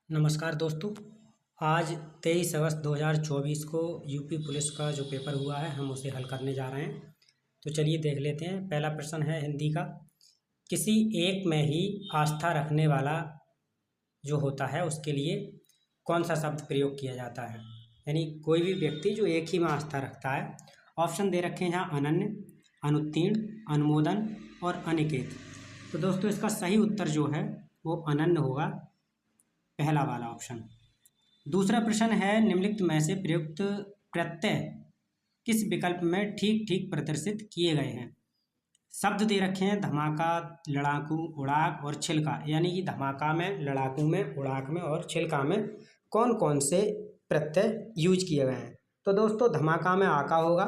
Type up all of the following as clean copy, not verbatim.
नमस्कार दोस्तों। आज 23 अगस्त 2024 को यूपी पुलिस का जो पेपर हुआ है हम उसे हल करने जा रहे हैं। तो चलिए देख लेते हैं। पहला प्रश्न है हिंदी का। किसी एक में ही आस्था रखने वाला जो होता है उसके लिए कौन सा शब्द प्रयोग किया जाता है। यानी कोई भी व्यक्ति जो एक ही में आस्था रखता है। ऑप्शन दे रखे हैं यहाँ अनन्य, अनुत्तीर्ण, अनुमोदन और अनिकेत। तो दोस्तों इसका सही उत्तर जो है वो अनन्य होगा, पहला वाला ऑप्शन। दूसरा प्रश्न है निम्नलिखित में से प्रयुक्त प्रत्यय किस विकल्प में ठीक ठीक प्रदर्शित किए गए हैं। शब्द दे रखे हैं धमाका, लड़ाकू, उड़ाक और छिलका। यानी कि धमाका में, लड़ाकू में, उड़ाक में और छिलका में कौन कौन से प्रत्यय यूज किए गए हैं। तो दोस्तों धमाका में आका होगा,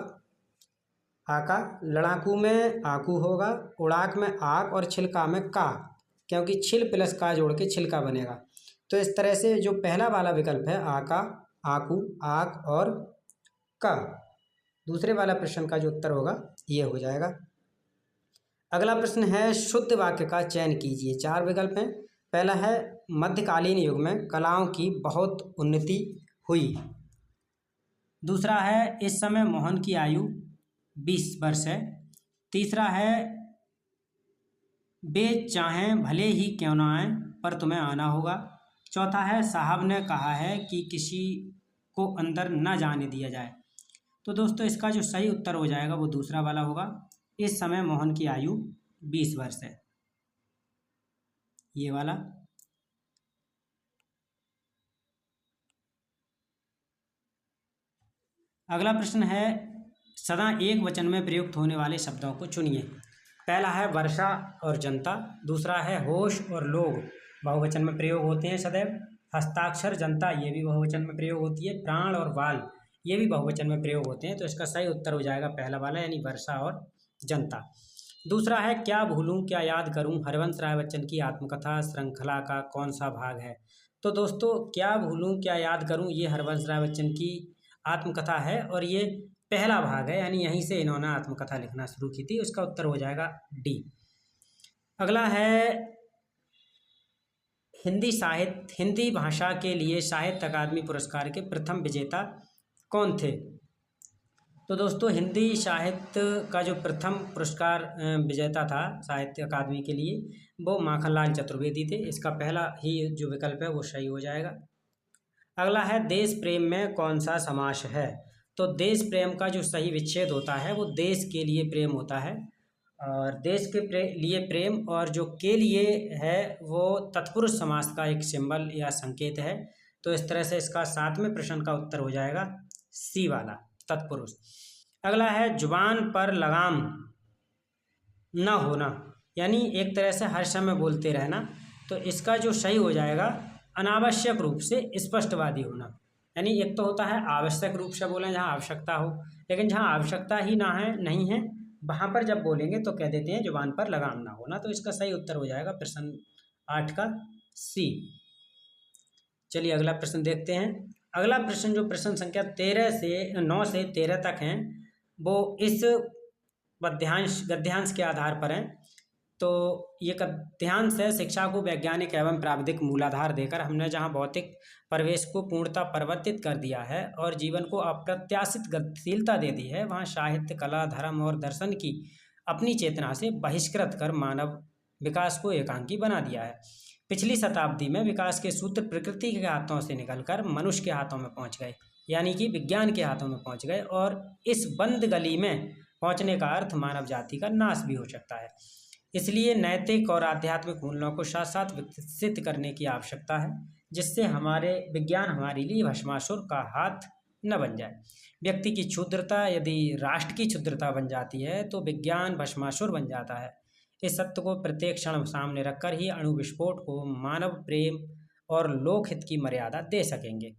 आका। लड़ाकू में आकू होगा, उड़ाक में आक और छिलका में का, क्योंकि छिल प्लस का जोड़ के छिलका बनेगा। तो इस तरह से जो पहला वाला विकल्प है आका, आकू, आक और का, दूसरे वाला प्रश्न का जो उत्तर होगा ये हो जाएगा। अगला प्रश्न है शुद्ध वाक्य का चयन कीजिए। 4 विकल्प हैं। पहला है मध्यकालीन युग में कलाओं की बहुत उन्नति हुई। दूसरा है इस समय मोहन की आयु 20 वर्ष है। तीसरा है वे चाहें भले ही क्यों ना आए पर तुम्हें आना होगा। चौथा है साहब ने कहा है कि किसी को अंदर न जाने दिया जाए। तो दोस्तों इसका जो सही उत्तर हो जाएगा वो दूसरा वाला होगा। इस समय मोहन की आयु 20 वर्ष है, ये वाला। अगला प्रश्न है सदा एक वचन में प्रयुक्त होने वाले शब्दों को चुनिए। पहला है वर्षा और जनता। दूसरा है होश और लोग, बहुवचन में प्रयोग होते हैं सदैव। हस्ताक्षर जनता, ये भी बहुवचन में प्रयोग होती है। प्राण और बाल, ये भी बहुवचन में प्रयोग होते हैं। तो इसका सही उत्तर हो जाएगा पहला वाला, यानी वर्षा और जनता। दूसरा है क्या भूलूं क्या याद करूं, हरवंश राय बच्चन की आत्मकथा श्रृंखला का कौन सा भाग है। तो दोस्तों क्या भूलूं क्या याद करूं ये हरवंश राय बच्चन की आत्मकथा है और ये पहला भाग है, यानी यहीं से इन्होंने आत्मकथा लिखना शुरू की थी। उसका उत्तर हो जाएगा डी। अगला है हिंदी भाषा के लिए साहित्य अकादमी पुरस्कार के प्रथम विजेता कौन थे। तो दोस्तों हिंदी साहित्य का जो प्रथम पुरस्कार विजेता था साहित्य अकादमी के लिए, वो माखनलाल चतुर्वेदी थे। इसका पहला ही जो विकल्प है वो सही हो जाएगा। अगला है देश प्रेम में कौन सा समास है। तो देश प्रेम का जो सही विच्छेद होता है वो देश के लिए प्रेम होता है, और देश के लिए प्रेम, और जो के लिए है वो तत्पुरुष समास का एक सिंबल या संकेत है। तो इस तरह से इसका 7वें प्रश्न का उत्तर हो जाएगा सी वाला, तत्पुरुष। अगला है जुबान पर लगाम न होना, यानी एक तरह से हर समय बोलते रहना। तो इसका जो सही हो जाएगा अनावश्यक रूप से स्पष्टवादी होना। यानी एक तो होता है आवश्यक रूप से बोलें जहाँ आवश्यकता हो, लेकिन जहाँ आवश्यकता ही ना है, नहीं है, वहाँ पर जब बोलेंगे तो कह देते हैं जुबान पर लगाम ना होना। तो इसका सही उत्तर हो जाएगा प्रश्न 8 का सी। चलिए अगला प्रश्न देखते हैं। अगला प्रश्न जो प्रश्न संख्या 9 से 13 तक हैं वो इस गद्यांश के आधार पर हैं। तो ये गद्यांश है शिक्षा को वैज्ञानिक एवं प्राविधिक मूलाधार देकर हमने जहाँ भौतिक परिवेश को पूर्णतः परिवर्तित कर दिया है और जीवन को अप्रत्याशित गतिशीलता दे दी है, वहाँ साहित्य, कला, धर्म और दर्शन की अपनी चेतना से बहिष्कृत कर मानव विकास को एकांकी बना दिया है। पिछली शताब्दी में विकास के सूत्र प्रकृति के हाथों से निकलकर मनुष्य के हाथों में पहुँच गए, यानी कि विज्ञान के हाथों में पहुँच गए, और इस बंद गली में पहुँचने का अर्थ मानव जाति का नाश भी हो सकता है। इसलिए नैतिक और आध्यात्मिक मूल्यों को साथ साथ विकसित करने की आवश्यकता है, जिससे हमारे विज्ञान हमारे लिए भस्मासुर का हाथ न बन जाए। व्यक्ति की क्षुद्रता यदि राष्ट्र की क्षुद्रता बन जाती है तो विज्ञान भस्मासुर बन जाता है। इस सत्य को प्रत्येक क्षण सामने रखकर ही अणु विस्फोट को मानव प्रेम और लोकहित की मर्यादा दे सकेंगे।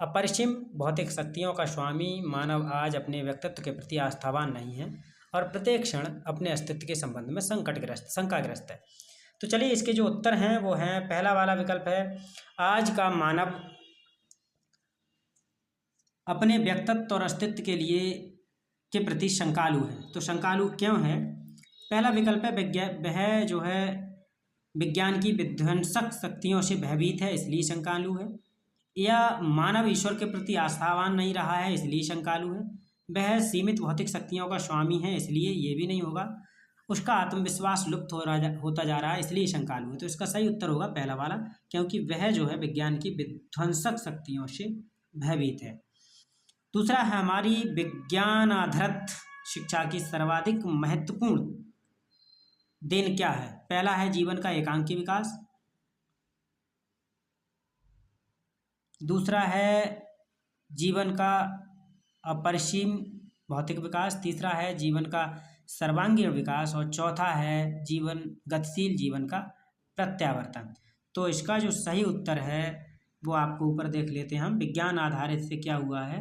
अपरिसीम भौतिक शक्तियों का स्वामी मानव आज अपने व्यक्तित्व के प्रति आस्थावान नहीं है और प्रत्येक क्षण अपने अस्तित्व के संबंध में शंकाग्रस्त है। तो चलिए इसके जो उत्तर हैं वो हैं, पहला वाला विकल्प है आज का मानव अपने व्यक्तित्व और अस्तित्व के प्रति शंकालु है। तो शंकालु क्यों है। पहला विकल्प है वह जो है विज्ञान की विध्वंसक शक्तियों से भयभीत है इसलिए शंकालु है, या मानव ईश्वर के प्रति आस्थावान नहीं रहा है इसलिए शंकालु है, वह सीमित भौतिक शक्तियों का स्वामी है इसलिए ये भी नहीं होगा, उसका आत्मविश्वास लुप्त होता जा रहा है इसलिए शंकालु है। तो इसका सही उत्तर होगा पहला वाला, क्योंकि वह जो है विज्ञान की विध्वंसक शक्तियों से भयभीत है। दूसरा है हमारी विज्ञान आधारित शिक्षा की सर्वाधिक महत्वपूर्ण देन क्या है। पहला है जीवन का एकांकी विकास, दूसरा है जीवन का अपरिसीम भौतिक विकास, तीसरा है जीवन का सर्वांगीण विकास और चौथा है गतिशील जीवन का प्रत्यावर्तन। तो इसका जो सही उत्तर है वो आपको ऊपर देख लेते हैं हम। विज्ञान आधारित से क्या हुआ है,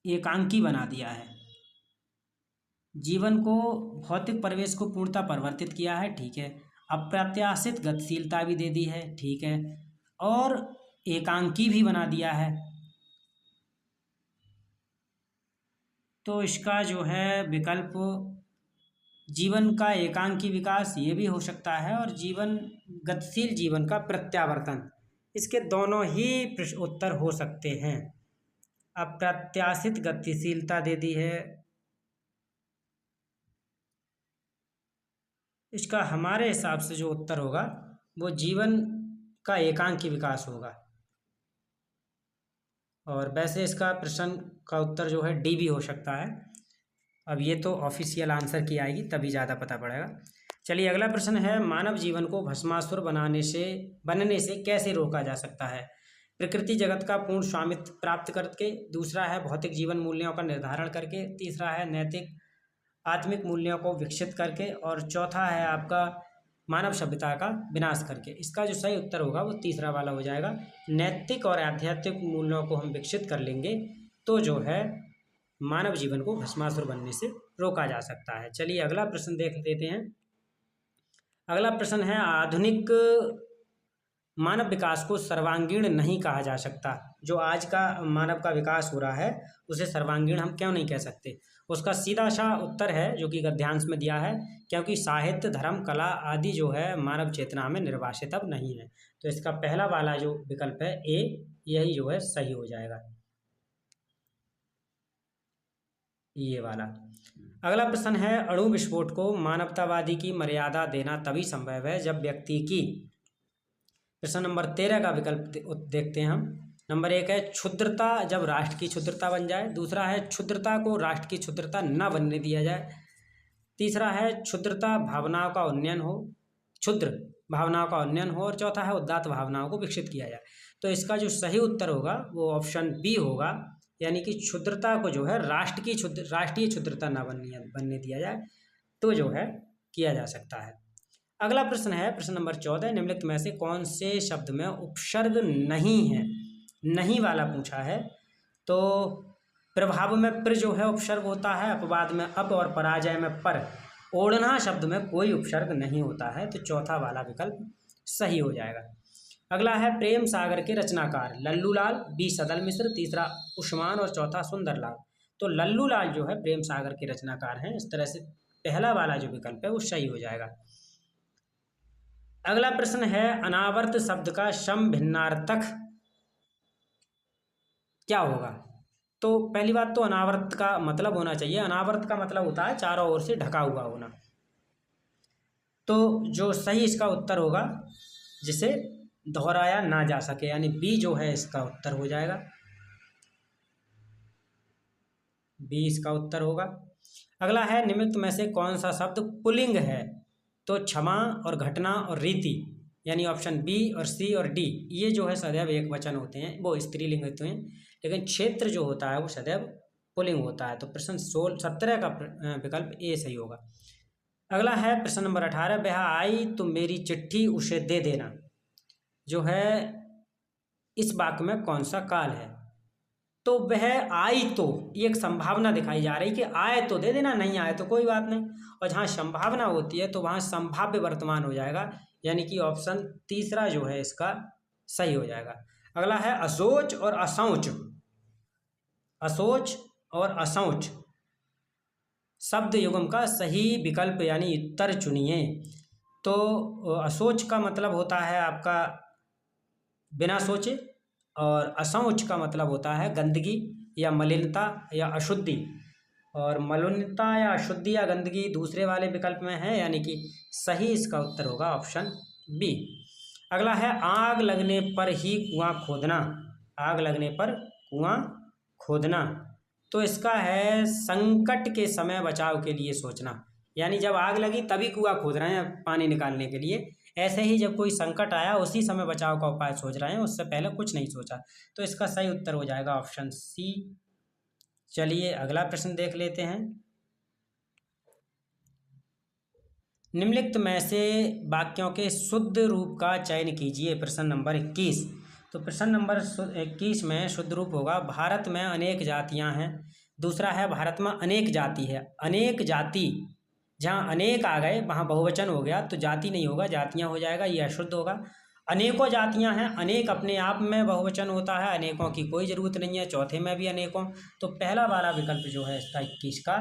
एकांकी बना दिया है, जीवन को भौतिक परिवेश को पूर्णतः परिवर्तित किया है, ठीक है, अप्रत्याशित गतिशीलता भी दे दी है, ठीक है, और एकांकी भी बना दिया है। तो इसका जो है विकल्प जीवन का एकांकी विकास ये भी हो सकता है, और गतिशील जीवन का प्रत्यावर्तन, इसके दोनों ही उत्तर हो सकते हैं। अप्रत्याशित गतिशीलता दे दी है, इसका हमारे हिसाब से जो उत्तर होगा वो जीवन का एकांकी विकास होगा। और वैसे इसका प्रश्न का उत्तर जो है डी भी हो सकता है। अब ये तो ऑफिशियल आंसर की आएगी तभी ज़्यादा पता पड़ेगा। चलिए अगला प्रश्न है, मानव जीवन को भस्मासुर बनने से कैसे रोका जा सकता है। प्रकृति जगत का पूर्ण स्वामित्व प्राप्त करके, दूसरा है भौतिक जीवन मूल्यों का निर्धारण करके, तीसरा है नैतिक आत्मिक मूल्यों को विकसित करके, और चौथा है आपका मानव सभ्यता का विनाश करके। इसका जो सही उत्तर होगा वो तीसरा वाला हो जाएगा। नैतिक और आध्यात्मिक मूल्यों को हम विकसित कर लेंगे तो जो है मानव जीवन को भस्मासुर बनने से रोका जा सकता है। चलिए अगला प्रश्न देख लेते हैं। अगला प्रश्न है, आधुनिक मानव विकास को सर्वांगीण नहीं कहा जा सकता। जो आज का मानव का विकास हो रहा है उसे सर्वांगीण हम क्यों नहीं कह सकते। उसका सीधा सा उत्तर है जो कि गद्यांश में दिया है, क्योंकि साहित्य, धर्म, कला आदि जो है मानव चेतना में निर्वासित अब नहीं है। तो इसका पहला वाला जो विकल्प है ए, यही जो है सही हो जाएगा, ये वाला। अगला प्रश्न है, अणु विस्फोट को मानवतावादी की मर्यादा देना तभी संभव है जब व्यक्ति की। प्रश्न नंबर 13 का विकल्प देखते हैं हम। नंबर 1 है क्षुद्रता जब राष्ट्र की क्षुद्रता बन जाए, दूसरा है क्षुद्रता को राष्ट्र की क्षुद्रता न बनने दिया जाए, तीसरा है क्षुद्रता भावनाओं का उन्नयन हो, क्षुद्र भावनाओं का उन्नयन हो, और चौथा है उदात्त भावनाओं को विकसित किया जाए। तो इसका जो सही उत्तर होगा वो ऑप्शन बी होगा, यानी कि क्षुद्रता को जो है राष्ट्रीय क्षुद्रता न बनने दिया जाए तो जो है किया जा सकता है। अगला प्रश्न है प्रश्न नंबर 14, निम्नलिखित में से कौन से शब्द में उपसर्ग नहीं है। नहीं वाला पूछा है। तो प्रभाव में प्र जो है उपसर्ग होता है, अपवाद में अप और पराजय में पर। ओढ़ना शब्द में कोई उपसर्ग नहीं होता है, तो चौथा वाला विकल्प सही हो जाएगा। अगला है प्रेम सागर के रचनाकार, लल्लू लाल, बी सदल मिश्र, तीसरा उस्मान और चौथा सुंदर लाल। तो लल्लू लाल जो है प्रेम सागर के रचनाकार हैं। इस तरह से पहला वाला जो विकल्प है वो सही हो जाएगा। अगला प्रश्न है, अनावर्त शब्द का समभिन्नार्थक क्या होगा। तो पहली बात तो अनावर्त का मतलब होना चाहिए, अनावर्त का मतलब होता है चारों ओर से ढका हुआ होना। तो जो सही इसका उत्तर होगा जिसे दोहराया ना जा सके, यानी बी जो है इसका उत्तर हो जाएगा, बी इसका उत्तर होगा। अगला है, निम्नलिखित में से कौन सा शब्द पुल्लिंग है। तो क्षमा और घटना और रीति, यानी ऑप्शन बी और सी और डी, ये जो है सदैव एक वचन होते हैं, वो स्त्रीलिंग होते हैं, लेकिन क्षेत्र जो होता है वो सदैव पुल्लिंग होता है। तो प्रश्न 17 का विकल्प ए सही होगा। अगला है प्रश्न नंबर 18, वह आई तो मेरी चिट्ठी उसे दे देना, जो है इस वाक्य में कौन सा काल है। तो वह आई तो, ये एक संभावना दिखाई जा रही कि आए तो दे देना, नहीं आए तो कोई बात नहीं। और जहाँ संभावना होती है तो वहाँ संभाव्य वर्तमान हो जाएगा, यानी कि ऑप्शन तीसरा जो है इसका सही हो जाएगा। अगला है अशौच और अशौच अशोच और असौच शब्द युग्म का सही विकल्प यानी उत्तर चुनिए। तो अशोच का मतलब होता है आपका बिना सोचे, और असौच का मतलब होता है गंदगी या मलिनता या अशुद्धि, और मलिनता या अशुद्धि या गंदगी दूसरे वाले विकल्प में है, यानी कि सही इसका उत्तर होगा ऑप्शन बी। अगला है आग लगने पर ही कुआं खोदना। आग लगने पर कुआं खोदना, तो इसका है संकट के समय बचाव के लिए सोचना, यानी जब आग लगी तभी कुआं खोद रहे हैं पानी निकालने के लिए। ऐसे ही जब कोई संकट आया उसी समय बचाव का उपाय सोच रहे हैं, उससे पहले कुछ नहीं सोचा। तो इसका सही उत्तर हो जाएगा ऑप्शन सी। चलिए अगला प्रश्न देख लेते हैं। निम्नलिखित में से वाक्यों के शुद्ध रूप का चयन कीजिए। प्रश्न नंबर 21। तो प्रश्न नंबर 21 में शुद्ध रूप होगा भारत में अनेक जातियां हैं। दूसरा है भारत में अनेक जाति है। अनेक जाति, जहाँ अनेक आ गए वहाँ बहुवचन हो गया, तो जाति नहीं होगा, जातियाँ हो जाएगा, ये अशुद्ध होगा। अनेकों जातियाँ हैं, अनेक अपने आप में बहुवचन होता है, अनेकों की कोई ज़रूरत नहीं है, चौथे में भी अनेकों। तो पहला वाला विकल्प जो है इसका 21 का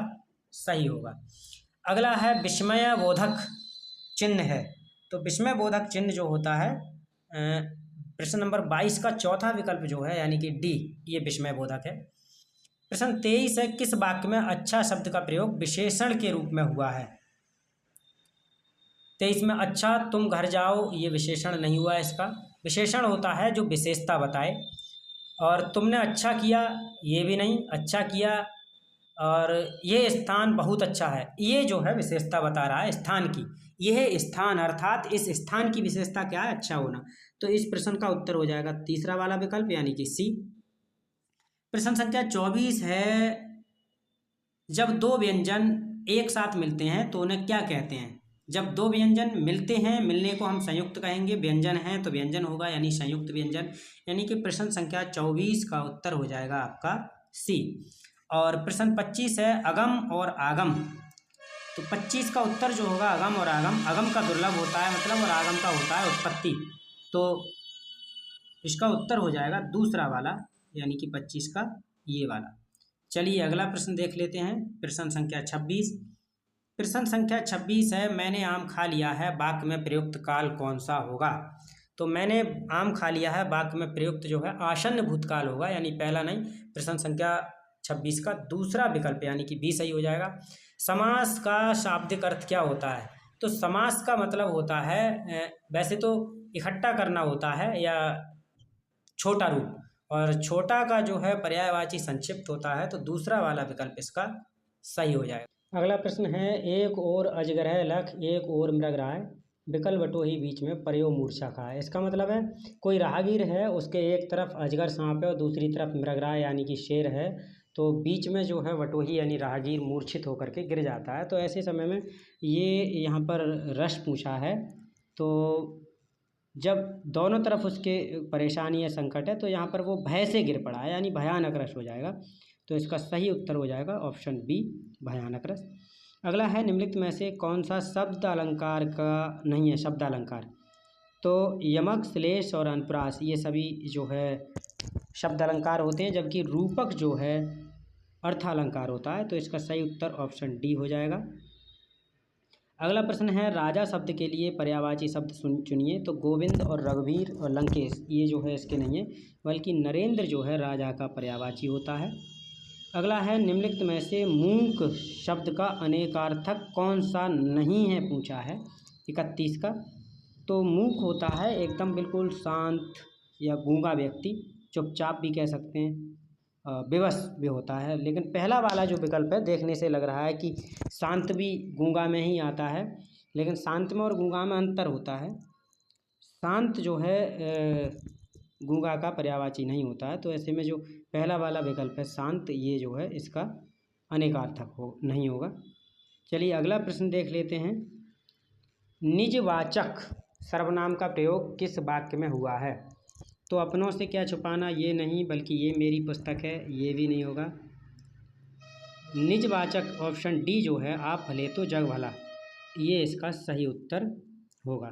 सही होगा। अगला है विस्मय बोधक चिन्ह है। तो विस्मय बोधक चिन्ह जो होता है प्रश्न नंबर 22 का चौथा विकल्प जो है यानी कि डी, ये विस्मय बोधक है। प्रश्न 23 है किस वाक्य में अच्छा शब्द का प्रयोग विशेषण के रूप में हुआ है। 23 में अच्छा तुम घर जाओ, ये विशेषण नहीं हुआ, इसका विशेषण होता है जो विशेषता बताए। और तुमने अच्छा किया, ये भी नहीं, अच्छा किया और ये स्थान बहुत अच्छा है, ये जो है विशेषता बता रहा है स्थान की। यह स्थान अर्थात इस स्थान की विशेषता क्या है, अच्छा होना। तो इस प्रश्न का उत्तर हो जाएगा तीसरा वाला विकल्प यानी कि सी। प्रश्न संख्या 24 है जब दो व्यंजन एक साथ मिलते हैं तो उन्हें क्या कहते हैं। जब दो व्यंजन मिलते हैं, मिलने को हम संयुक्त कहेंगे, व्यंजन है तो व्यंजन होगा यानी संयुक्त व्यंजन, यानी कि प्रश्न संख्या 24 का उत्तर हो जाएगा आपका सी। और प्रश्न 25 है अगम और आगम। तो 25 का उत्तर जो होगा अगम और आगम, अगम का दुर्लभ होता है मतलब, और आगम का होता है उत्पत्ति। तो इसका उत्तर हो जाएगा दूसरा वाला यानी कि 25 का ये वाला। चलिए अगला प्रश्न देख लेते हैं। प्रश्न संख्या 26। प्रश्न संख्या 26 है मैंने आम खा लिया है, वाक्य में प्रयुक्त काल कौन सा होगा। तो मैंने आम खा लिया है वाक्य में प्रयुक्त जो है आसन्न भूतकाल होगा, यानी पहला नहीं, प्रश्न संख्या 26 का दूसरा विकल्प यानी कि बी सही हो जाएगा। समास का शाब्दिक अर्थ क्या होता है। तो समास का मतलब होता है वैसे तो इकट्ठा करना होता है या छोटा रूप, और छोटा का जो है पर्यायवाची संक्षिप्त होता है, तो दूसरा वाला विकल्प इसका सही हो जाएगा। अगला प्रश्न है एक और अजगर लख एक और मृगराय विकल बटोही बीच में पर्यो मूर्छा खाए। इसका मतलब है कोई राहगीर है, उसके एक तरफ अजगर सांप है और दूसरी तरफ मृगराय यानी कि शेर है, तो बीच में जो है बटोही यानी राहगीर मूर्छित होकर के गिर जाता है। तो ऐसे समय में ये यहाँ पर रस पूछा है, तो जब दोनों तरफ उसके परेशानी या संकट है तो यहाँ पर वो भय से गिर पड़ा है यानी भयानक रस हो जाएगा। तो इसका सही उत्तर हो जाएगा ऑप्शन बी भयानक रस। अगला है निम्नलिखित में से कौन सा शब्द अलंकार का नहीं है शब्द अलंकार। तो यमक श्लेष और अनुप्रास ये सभी जो है शब्द अलंकार होते हैं, जबकि रूपक जो है अर्थ अलंकार होता है। तो इसका सही उत्तर ऑप्शन डी हो जाएगा। अगला प्रश्न है राजा शब्द के लिए पर्यायवाची शब्द चुनिए। तो गोविंद और रघुवीर और लंकेश ये जो है इसके नहीं है, बल्कि नरेंद्र जो है राजा का पर्यायवाची होता है। अगला है निम्नलिखित में से मूक शब्द का अनेकार्थक कौन सा नहीं है पूछा है 31 का। तो मूक होता है एकदम बिल्कुल शांत या गूंगा व्यक्ति, चुपचाप भी कह सकते हैं, विवश भी होता है। लेकिन पहला वाला जो विकल्प है देखने से लग रहा है कि शांत भी गूंगा में ही आता है, लेकिन शांत में और गूंगा में अंतर होता है। शांत जो है गूंगा का पर्यायवाची नहीं होता है। तो ऐसे में जो पहला वाला विकल्प है शांत, ये जो है इसका अनेकार्थक नहीं होगा। चलिए अगला प्रश्न देख लेते हैं। निजवाचक सर्वनाम का प्रयोग किस वाक्य में हुआ है। तो अपनों से क्या छुपाना ये नहीं, बल्कि ये मेरी पुस्तक है, ये भी नहीं होगा। निजवाचक ऑप्शन डी जो है आप भले तो जग भला, ये इसका सही उत्तर होगा।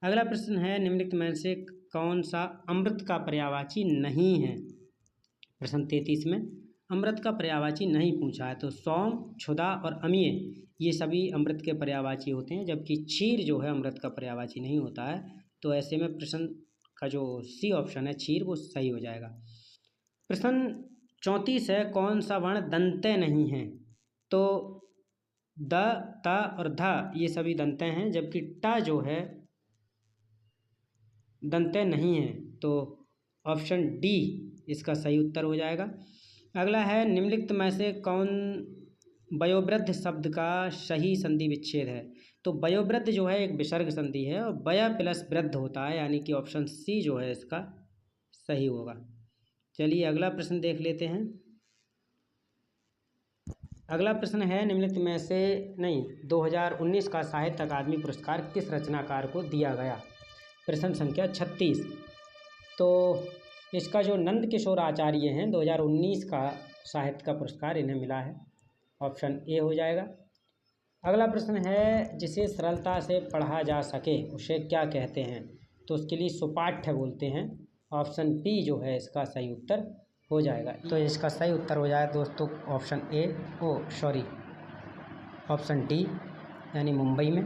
अगला प्रश्न है निम्नलिखित में से कौन सा अमृत का पर्यायवाची नहीं है। प्रश्न 33 में अमृत का पर्यायवाची नहीं पूछा है, तो सौम, क्षुधा और अमीय ये सभी अमृत के पर्यायवाची होते हैं, जबकि क्षीर जो है अमृत का पर्यायवाची नहीं होता है। तो ऐसे में प्रश्न का जो सी ऑप्शन है क्षीर वो सही हो जाएगा। प्रश्न 34 है, कौन सा वर्ण दंते नहीं है? तो द, त और ध ये सभी दंते हैं, जबकि ट जो है दंते नहीं है। तो ऑप्शन डी इसका सही उत्तर हो जाएगा। अगला है, निम्नलिखित में से कौन वयोवृद्ध शब्द का सही संधि विच्छेद है? तो वयोवृद्ध जो है एक विसर्ग संधि है और वय प्लस वृद्ध होता है, यानी कि ऑप्शन सी जो है इसका सही होगा। चलिए अगला प्रश्न देख लेते हैं। अगला प्रश्न है, निम्नलिखित में से 2019 का साहित्य अकादमी पुरस्कार किस रचनाकार को दिया गया? प्रश्न संख्या 36। तो इसका जो नंद किशोर आचार्य हैं 2019 का साहित्य का पुरस्कार इन्हें मिला है, ऑप्शन ए हो जाएगा। अगला प्रश्न है, जिसे सरलता से पढ़ा जा सके उसे क्या कहते हैं? तो उसके लिए सुपाठ्य बोलते हैं, ऑप्शन बी जो है इसका सही उत्तर हो जाएगा। तो इसका सही उत्तर हो जाए दोस्तों ऑप्शन ऑप्शन डी यानी मुंबई में।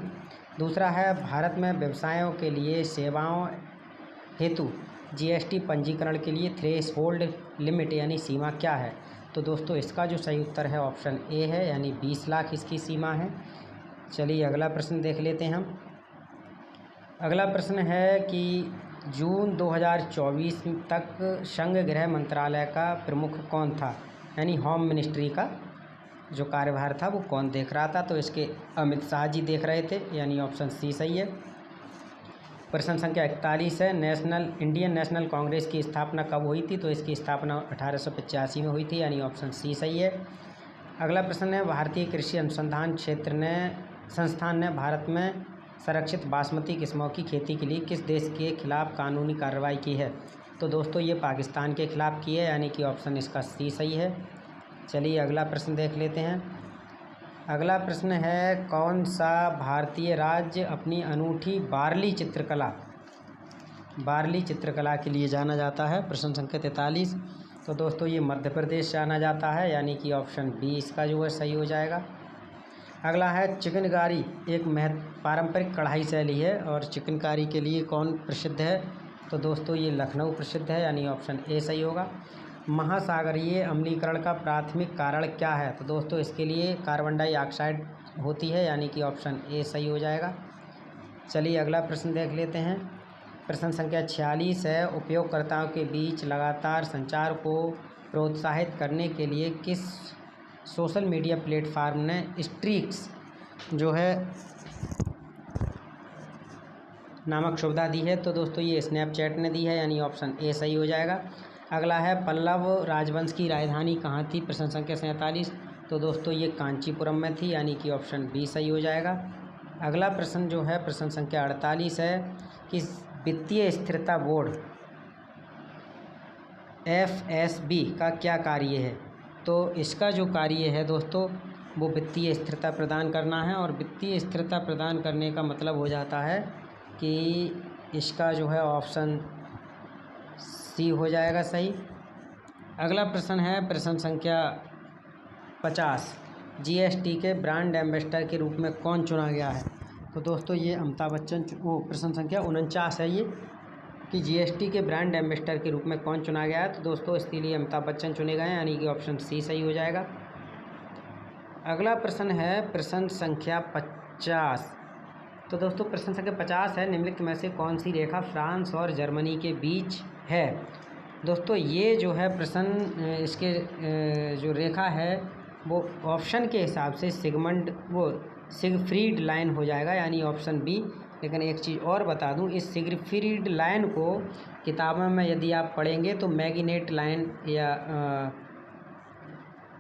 दूसरा है, भारत में व्यवसायों के लिए सेवाओं हेतु जीएसटी पंजीकरण के लिए थ्रेशहोल्ड लिमिट यानी सीमा क्या है? तो दोस्तों इसका जो सही उत्तर है ऑप्शन ए है, यानी 20 लाख इसकी सीमा है। चलिए अगला प्रश्न देख लेते हैं हम। अगला प्रश्न है कि जून 2024 तक संघ गृह मंत्रालय का प्रमुख कौन था? यानी होम मिनिस्ट्री का जो कार्यभार था वो कौन देख रहा था? तो इसके अमित शाह जी देख रहे थे, यानी ऑप्शन सी सही है। प्रश्न संख्या 41 है, इंडियन नेशनल कांग्रेस की स्थापना कब हुई थी? तो इसकी स्थापना 1885 में हुई थी, यानी ऑप्शन सी सही है। अगला प्रश्न है, भारतीय कृषि अनुसंधान संस्थान ने भारत में संरक्षित बासमती किस्मों की खेती के लिए किस देश के खिलाफ कानूनी कार्रवाई की है? तो दोस्तों ये पाकिस्तान के खिलाफ की है, यानी कि ऑप्शन इसका सी सही है। चलिए अगला प्रश्न देख लेते हैं। अगला प्रश्न है, कौन सा भारतीय राज्य अपनी अनूठी बार्ली चित्रकला के लिए जाना जाता है? प्रश्न संख्या 43। तो दोस्तों ये मध्य प्रदेश जाना जाता है, यानी कि ऑप्शन बी इसका जो है सही हो जाएगा। अगला है, चिकनकारी एक पारंपरिक कढ़ाई शैली है और चिकनकारी के लिए कौन प्रसिद्ध है? तो दोस्तों ये लखनऊ प्रसिद्ध है, यानी ऑप्शन ए सही होगा। महासागरीय अम्लीकरण का प्राथमिक कारण क्या है? तो दोस्तों इसके लिए कार्बन डाइऑक्साइड होती है, यानी कि ऑप्शन ए सही हो जाएगा। चलिए अगला प्रश्न देख लेते हैं। प्रश्न संख्या 46 है, उपयोगकर्ताओं के बीच लगातार संचार को प्रोत्साहित करने के लिए किस सोशल मीडिया प्लेटफार्म ने स्ट्रीक्स जो है नामक सुविधा दी है? तो दोस्तों ये स्नैपचैट ने दी है, यानी ऑप्शन ए सही हो जाएगा। अगला है, पल्लव राजवंश की राजधानी कहाँ थी? प्रश्न संख्या 47। तो दोस्तों ये कांचीपुरम में थी, यानी कि ऑप्शन बी सही हो जाएगा। अगला प्रश्न जो है प्रश्न संख्या 48 है कि वित्तीय स्थिरता बोर्ड FSB का क्या कार्य है? तो इसका जो कार्य है दोस्तों वो वित्तीय स्थिरता प्रदान करना है, और वित्तीय स्थिरता प्रदान करने का मतलब हो जाता है कि इसका जो है ऑप्शन सी हो जाएगा सही। अगला प्रश्न है प्रश्न संख्या 50, GST के ब्रांड एम्बेसडर के रूप में कौन चुना गया है? तो दोस्तों ये अमिताभ बच्चन प्रश्न संख्या 49 है ये कि GST के ब्रांड एम्बेसडर के रूप में कौन चुना गया है? तो दोस्तों इसके लिए अमिताभ बच्चन चुने गए हैं, यानी कि ऑप्शन सी सही हो जाएगा। अगला प्रश्न है प्रश्न संख्या 50। तो दोस्तों प्रश्न संख्या 50 है, निम्नलिखित में से कौन सी रेखा फ्रांस और जर्मनी के बीच है? दोस्तों ये जो है प्रश्न इसके जो रेखा है वो ऑप्शन के हिसाब से सिगफ्रीड लाइन हो जाएगा, यानी ऑप्शन बी। लेकिन एक चीज़ और बता दूं, इस सिगफ्रीड लाइन को किताबों में यदि आप पढ़ेंगे तो मैगीनेट लाइन या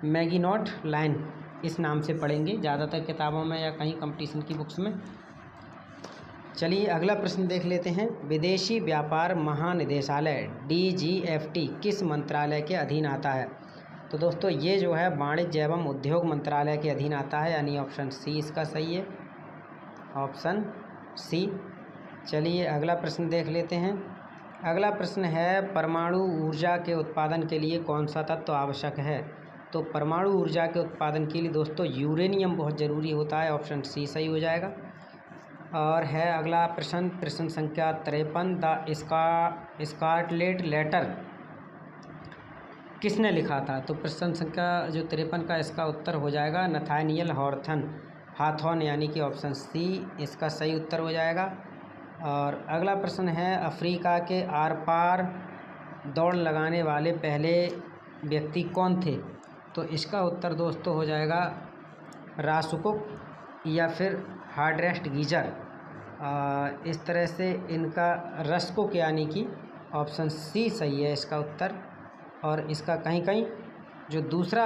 मैगीनॉट लाइन इस नाम से पढ़ेंगे ज़्यादातर किताबों में या कहीं कंपटीशन की बुक्स में। चलिए अगला प्रश्न देख लेते हैं। विदेशी व्यापार महानिदेशालय DGFT किस मंत्रालय के अधीन आता है? तो दोस्तों ये जो है वाणिज्य एवं उद्योग मंत्रालय के अधीन आता है, यानी ऑप्शन सी इसका सही है, ऑप्शन सी। चलिए अगला प्रश्न देख लेते हैं। अगला प्रश्न है, परमाणु ऊर्जा के उत्पादन के लिए कौन सा तत्व आवश्यक है? तो परमाणु ऊर्जा के उत्पादन के लिए दोस्तों यूरेनियम बहुत ज़रूरी होता है, ऑप्शन सी सही हो जाएगा। और है अगला प्रश्न संख्या 53, द स्कारलेट लेटर किसने लिखा था? तो प्रश्न संख्या जो 53 का इसका उत्तर हो जाएगा नथानियल हाथॉर्न यानी कि ऑप्शन सी इसका सही उत्तर हो जाएगा। और अगला प्रश्न है अफ्रीका के आर पार दौड़ लगाने वाले पहले व्यक्ति कौन थे? तो इसका उत्तर दोस्तों हो जाएगा रासुकुक या फिर हार्ड्रेस्ट गीजर। इस तरह से इनका रस्कुक यानी कि ऑप्शन सी सही है इसका उत्तर। और इसका कहीं कहीं जो दूसरा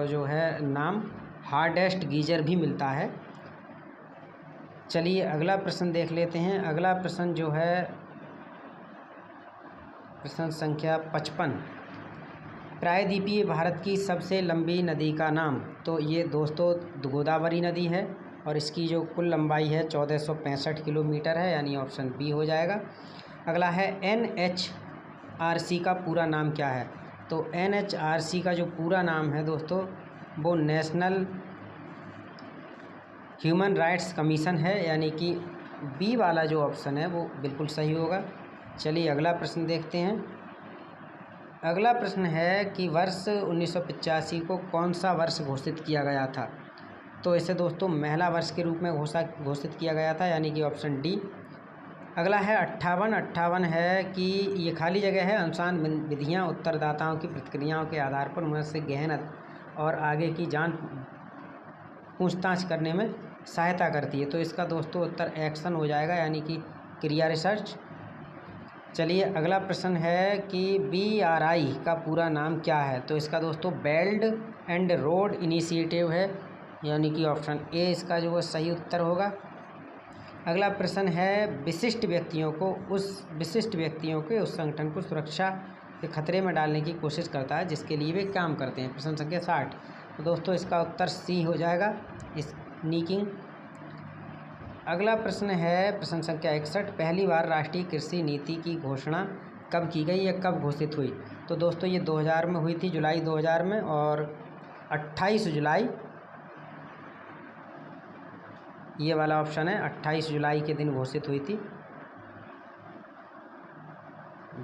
जो है नाम हार्डेस्ट गीजर भी मिलता है। चलिए अगला प्रश्न देख लेते हैं। अगला प्रश्न जो है प्रश्न संख्या 55, प्रायद्वीपीय भारत की सबसे लंबी नदी का नाम? तो ये दोस्तों गोदावरी नदी है और इसकी जो कुल लंबाई है 1465 किलोमीटर है, यानी ऑप्शन बी हो जाएगा। अगला है NHRC का पूरा नाम क्या है? तो NHRC का जो पूरा नाम है दोस्तों वो नेशनल ह्यूमन राइट्स कमीशन है, यानी कि बी वाला जो ऑप्शन है वो बिल्कुल सही होगा। चलिए अगला प्रश्न देखते हैं। अगला प्रश्न है कि वर्ष 1985 को कौन सा वर्ष घोषित किया गया था? तो इसे दोस्तों महिला वर्ष के रूप में घोषित किया गया था, यानी कि ऑप्शन डी। अगला है 58 है कि ये खाली जगह है। अनुसान विधियाँ उत्तरदाताओं की प्रतिक्रियाओं के आधार पर उनसे गहन और आगे की पूछताछ करने में सहायता करती है। तो इसका दोस्तों उत्तर एक्शन हो जाएगा, यानी कि क्रिया रिसर्च। चलिए अगला प्रश्न है कि BRI का पूरा नाम क्या है? तो इसका दोस्तों बेल्ट एंड रोड इनिशिएटिव है, यानी कि ऑप्शन ए इसका जो है सही उत्तर होगा। अगला प्रश्न है विशिष्ट व्यक्तियों के उस संगठन को सुरक्षा के खतरे में डालने की कोशिश करता है जिसके लिए वे काम करते हैं। प्रश्न संख्या 60, तो दोस्तों इसका उत्तर सी हो जाएगा स्नीकिंग। अगला प्रश्न है प्रश्न संख्या 61, पहली बार राष्ट्रीय कृषि नीति की घोषणा कब की गई या कब घोषित हुई? तो दोस्तों ये 2000 में हुई थी, जुलाई 2000 में, और 28 जुलाई ये वाला ऑप्शन है, 28 जुलाई के दिन घोषित हुई थी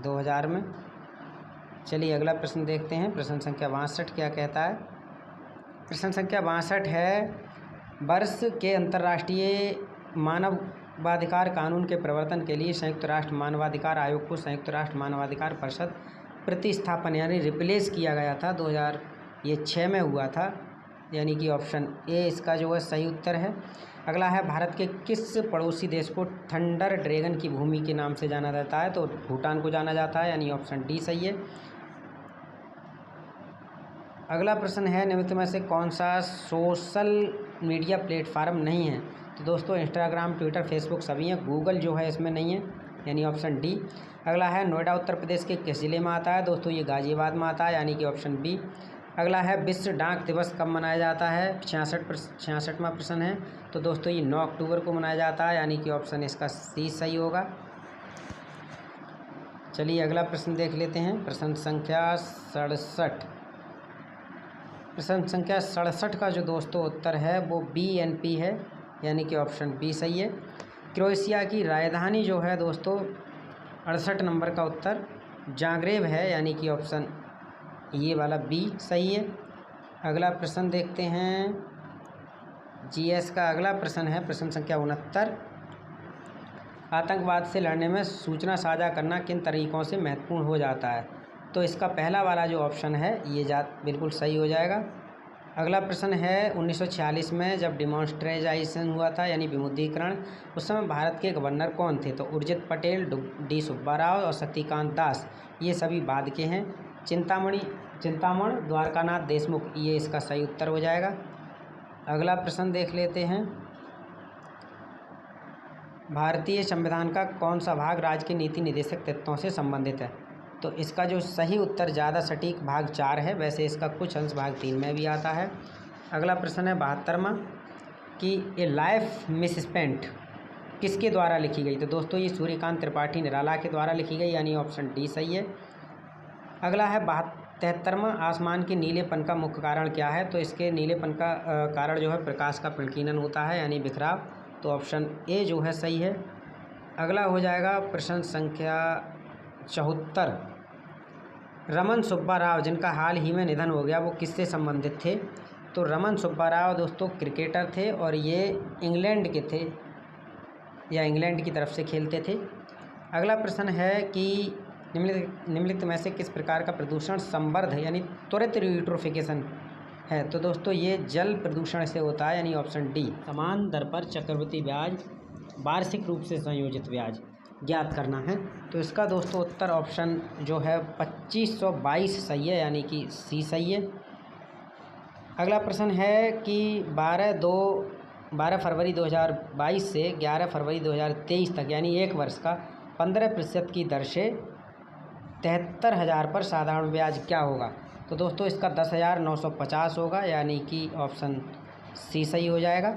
2000 में। चलिए अगला प्रश्न देखते हैं। प्रश्न संख्या 62 क्या कहता है? प्रश्न संख्या 62 है वर्ष के अंतर्राष्ट्रीय मानवाधिकार कानून के प्रवर्तन के लिए संयुक्त राष्ट्र मानवाधिकार आयोग को संयुक्त राष्ट्र मानवाधिकार परिषद प्रतिस्थापन यानी रिप्लेस किया गया था 2006 में हुआ था, यानी कि ऑप्शन ए इसका जो है सही उत्तर है। अगला है भारत के किस पड़ोसी देश को थंडर ड्रैगन की भूमि के नाम से जाना जाता है? तो भूटान को जाना जाता है, यानी ऑप्शन डी सही है। अगला प्रश्न है निम्न में से कौन सा सोशल मीडिया प्लेटफार्म नहीं है? तो दोस्तों इंस्टाग्राम, ट्विटर, फेसबुक सभी हैं, गूगल जो है इसमें नहीं है, यानी ऑप्शन डी। अगला है नोएडा उत्तर प्रदेश के किस जिले में आता है? दोस्तों ये गाजियाबाद में आता है, यानी कि ऑप्शन बी। अगला है विश्व डाक दिवस कब मनाया जाता है? 66वां प्रश्न है। तो दोस्तों ये 9 अक्टूबर को मनाया जाता है, यानी कि ऑप्शन इसका सी सही होगा। चलिए अगला प्रश्न देख लेते हैं। प्रश्न संख्या 67, प्रश्न संख्या 67 का जो दोस्तों उत्तर है वो BNP है, यानी कि ऑप्शन बी सही है। क्रोएशिया की राजधानी जो है दोस्तों 68 नंबर का उत्तर जाग्रेब है, यानी कि ऑप्शन ये वाला बी सही है। अगला प्रश्न देखते हैं। GS का अगला प्रश्न है प्रश्न संख्या 69, आतंकवाद से लड़ने में सूचना साझा करना किन तरीकों से महत्वपूर्ण हो जाता है? तो इसका पहला वाला जो ऑप्शन है ये बिल्कुल सही हो जाएगा। अगला प्रश्न है 1946 में जब डिमॉन्स्ट्रेटाइजेशन हुआ था यानी विमुद्रीकरण, उस समय भारत के गवर्नर कौन थे? तो उर्जित पटेल, डी सुब्बा राव और शक्तिकांत दास, ये सभी बाद के हैं। चिंतामण द्वारकानाथ देशमुख, ये इसका सही उत्तर हो जाएगा। अगला प्रश्न देख लेते हैं। भारतीय संविधान का कौन सा भाग राज्य के नीति निर्देशक तत्वों से संबंधित है? तो इसका जो सही उत्तर ज़्यादा सटीक भाग 4 है, वैसे इसका कुछ अंश भाग 3 में भी आता है। अगला प्रश्न है 72वां कि ए लाइफ मिसस्पेंट किसके द्वारा लिखी गई? तो दोस्तों ये सूर्यकांत त्रिपाठी निराला के द्वारा लिखी गई, यानी ऑप्शन डी सही है। अगला है 73वां आसमान के नीलेपन का मुख्य कारण क्या है? तो इसके नीलेपन का कारण जो है प्रकाश का प्रकीर्णन होता है यानी बिखराव। तो ऑप्शन ए जो है सही है। अगला हो जाएगा प्रश्न संख्या 74। रमन सुब्बा राव जिनका हाल ही में निधन हो गया वो किससे संबंधित थे? तो रमन सुब्बा राव दोस्तों क्रिकेटर थे और ये इंग्लैंड के थे या इंग्लैंड की तरफ से खेलते थे। अगला प्रश्न है कि निम्नलिखित में से किस प्रकार का प्रदूषण संवर्ध यानी त्वरित यूट्रोफिकेशन है? तो दोस्तों ये जल प्रदूषण से होता है यानी ऑप्शन डी। समान दर पर चक्रवृद्धि ब्याज वार्षिक रूप से संयोजित ब्याज ज्ञात करना है। तो इसका दोस्तों उत्तर ऑप्शन जो है 2522 सही है यानी कि सी सही है। अगला प्रश्न है कि 12 फरवरी 2022 से 11 फरवरी 2023 तक यानी एक वर्ष का 15% की दर से 73,000 पर साधारण ब्याज क्या होगा? तो दोस्तों इसका 10,950 होगा यानी कि ऑप्शन सी सही हो जाएगा।